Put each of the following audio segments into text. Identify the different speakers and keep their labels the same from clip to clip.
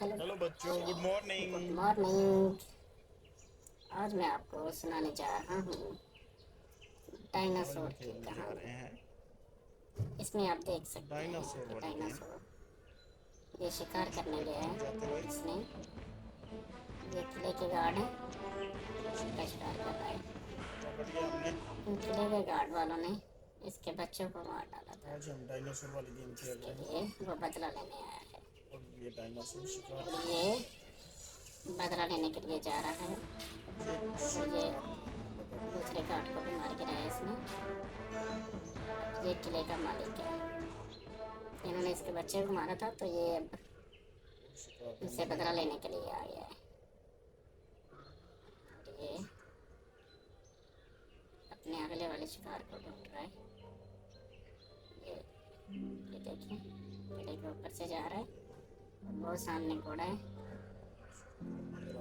Speaker 1: Hello.
Speaker 2: Hello बच्चों, good
Speaker 1: good
Speaker 2: morning.
Speaker 1: Morning. आज मैं आपको सुनाने जा रहा हूँ
Speaker 2: आज हम
Speaker 1: डायनासोर की
Speaker 2: खेलने जा रहे
Speaker 1: कहानी।
Speaker 2: हैं
Speaker 1: इसमें आप देख सकते हैं
Speaker 2: डायनासोर
Speaker 1: कि
Speaker 2: वाली गेम।
Speaker 1: डायनासोर ये शिकार
Speaker 2: इसको
Speaker 1: करने
Speaker 2: कैसे
Speaker 1: गया
Speaker 2: खेले जाते हैं
Speaker 1: है।
Speaker 2: भाई?
Speaker 1: इसने ये किले के गार्ड है,
Speaker 2: अच्छा,
Speaker 1: इनका शिकार कर रहा है।
Speaker 2: पकड़ लिया हमने।
Speaker 1: इन किले के गार्ड वालों ने इसके बच्चों को मार डाला था।
Speaker 2: आज हम डायनासोर वाली गेम खेल
Speaker 1: इसके
Speaker 2: रहे हैं
Speaker 1: लिए वो बदला लेने आया है
Speaker 2: और ये डायनासोर शिकार
Speaker 1: और
Speaker 2: करने
Speaker 1: ये
Speaker 2: वाला है।
Speaker 1: बदला लेने के लिए जा रहा है।
Speaker 2: ये
Speaker 1: और ये
Speaker 2: शिकार करने वाला
Speaker 1: दूसरे
Speaker 2: डायनासोर।
Speaker 1: गार्ड को भी मार गिराया है इसने। ये किले का मालिक है। इन्होंने इसके बच्चे को मारा था तो ये अब
Speaker 2: और शिकार
Speaker 1: इनसे
Speaker 2: करने
Speaker 1: बदला
Speaker 2: गया है।
Speaker 1: लेने के लिए आ गया है। और ये अपने अगले वाले शिकार को ढूंढ रहा है। ये देखिए, पेड़ के ऊपर से जा रहा है और वो सामने घोड़ा है।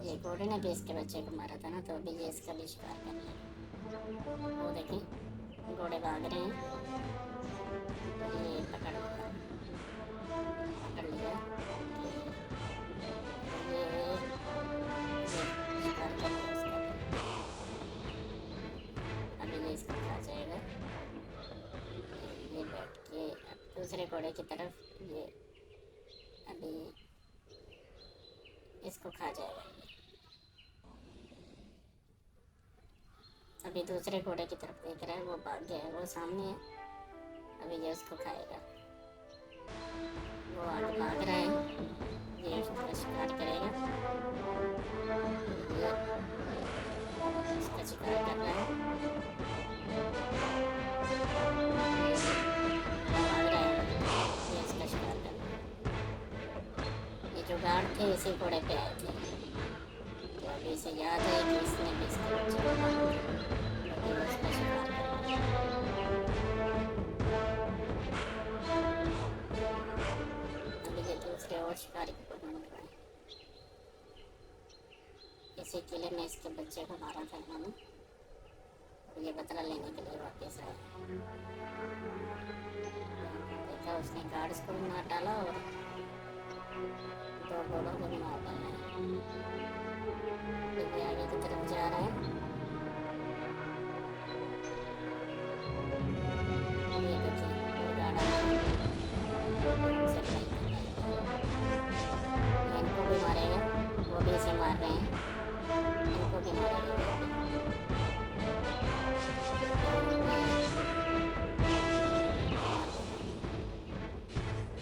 Speaker 1: ये घोड़े ने भी इसके बच्चे को मारा था ना, तो अभी ये इसका भी शिकार कर लेगा। वो देखिए, घोड़े भाग रहे हैं। ये पकड़ लिया, पकड़ लिया। ये शिकार कर लिया उसका भी। अभी ये इसको खा जाएगा। ये बैठ के अब दूसरे घोड़े की तरफ ये अभी इसको खा जाएगा। अभी दूसरे घोड़े की तरफ देख रहा है, वो भाग गया है, वो सामने है। अभी ये उसको खाएगा। वो आगे भाग रहा है, ये उसका शिकार करेगा। ये उसका शिकार कर रहा है। भाग रहा है, ये इसका शिकार कर रहा है। ये जो गार्ड थे इसी घोड़े पे आए थे, तो अभी इसे याद है कि इसने भी इसके बच्चे को मारा था। अभी वो उसका शिकार कर रहा है। अभी ये दूसरे और शिकारी को ढूंढ रहा है। इसी किले में इसके बच्चे को मारा था इन्होंने, और ये बदला लेने के लिए वापस आया। देखा, उसने गार्ड्स को भी मार डाला और दो घोड़ों को भी मार डाला है। ये आगे की तरफ जा रहा है। ये देखिए, और गार्ड आ रहा है, इनसे लड़ाई कर रहा है। ये इनको भी मारेगा, वो भी इसे मार रहे हैं। इनको भी मारेगा वो भी। मार देगा।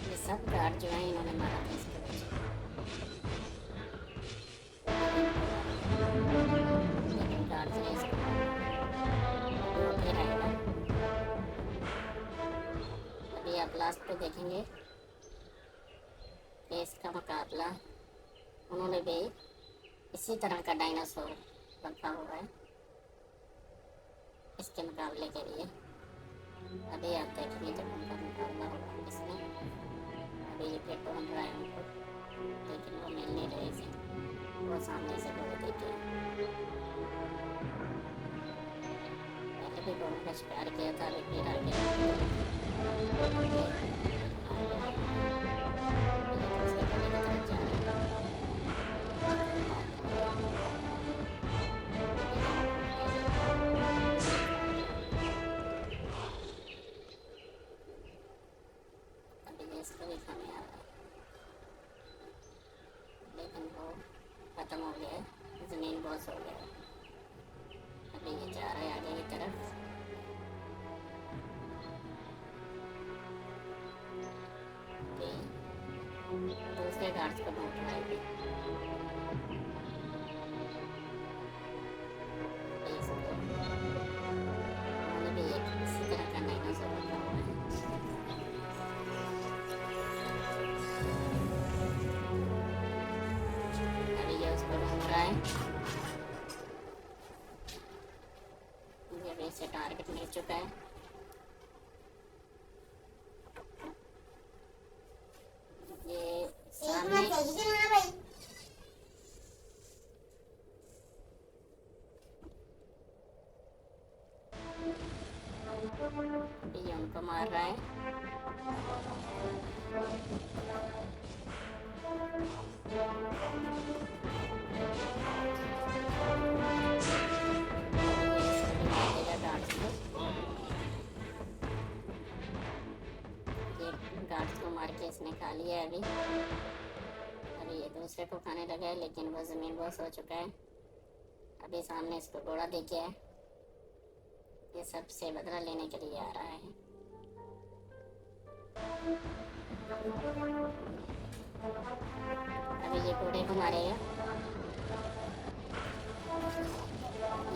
Speaker 1: ये सब गार्ड जो है इन्होंने मारा था इसके बच्चे को। अभी इनको मारेगा, लेकिन गार्ड्स ने इसको मारा। अभी वो फिर आएगा। अभी आप लास्ट पे देखेंगे कि इसका मुकाबला उन्होंने भी इसी तरह का डायनासोर रखा हुआ है इसके मुकाबले के लिए। अभी आप देखेंगे जब उनका मुकाबला होगा इसमें। अभी ये फिर ढूंढ रहा है उनको, लेकिन वो मिल नहीं रहे इसे। वो सामने से घोड़े देखे, पहले भी घोड़ों का शिकार किया था, अभी फिर आ गया उनकी तरफ। ये आ गया, ये दूसरे घोड़े की तरफ जा रहा है, इसको भी मार देने वाला है। अभी ये इनको खाएगा, ये खा गया। अभी ये इसको भी खाने आ रहा है, लेकिन वो ख़त्म हो गया है, ज़मीन बॉस हो गया है। अभी ये जा रहा है आगे की तरफ। अभी दूसरे गार्ड्स को ढूंढ रहा है। अभी इसको उन्होंने भी एक इसी तरह का डायनासोर रखा हुआ है। अभी ये उसको ढूंढ रहा है। ये अभी इसे टारगेट मिल चुका है। ये सामने अभी ये उनको मार रहा है। मुझे इसने खा लिया है अभी ये दूसरे को खाने लगा है, लेकिन वो ज़मीन बॉस हो चुका है। अभी सामने इसको घोड़ा दिख गया है, ये सबसे बदला लेने के लिए आ रहा है। अभी ये घोड़े को मारेगा,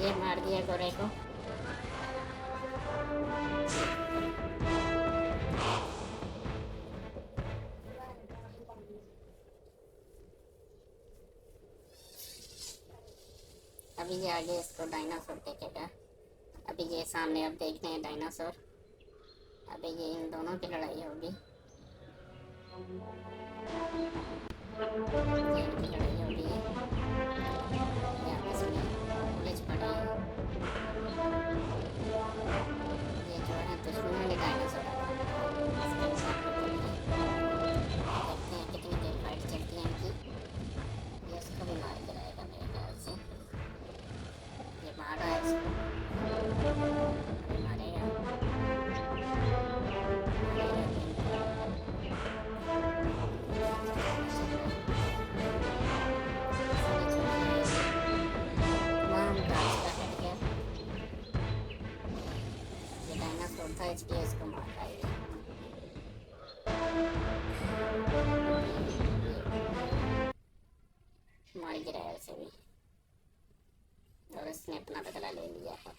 Speaker 1: ये मार दिया घोड़े को। अभी ये आगे इसको डायनासोर देखेगा। अभी ये सामने अब देख रहे हैं डायनासोर। अभी ये इन दोनों की लड़ाई होगी, ये इनकी लड़ाई होगी। ये आपस में उलझ पड़े हैं। ये जो है दुश्मन वाले डायनासोर इसके मुकाबले के लिए देखते हैं कितनी देर फाइट चलती है इनकी। ये उसको भी मार गिराएगा मेरे ख्याल से। ये मार रहा है इसको, अभी मारेगा। ये डायनासोर था इसलिए इसको मार रहा है। मार गिराया उसे भी और इसने अपना बदला ले लिया है।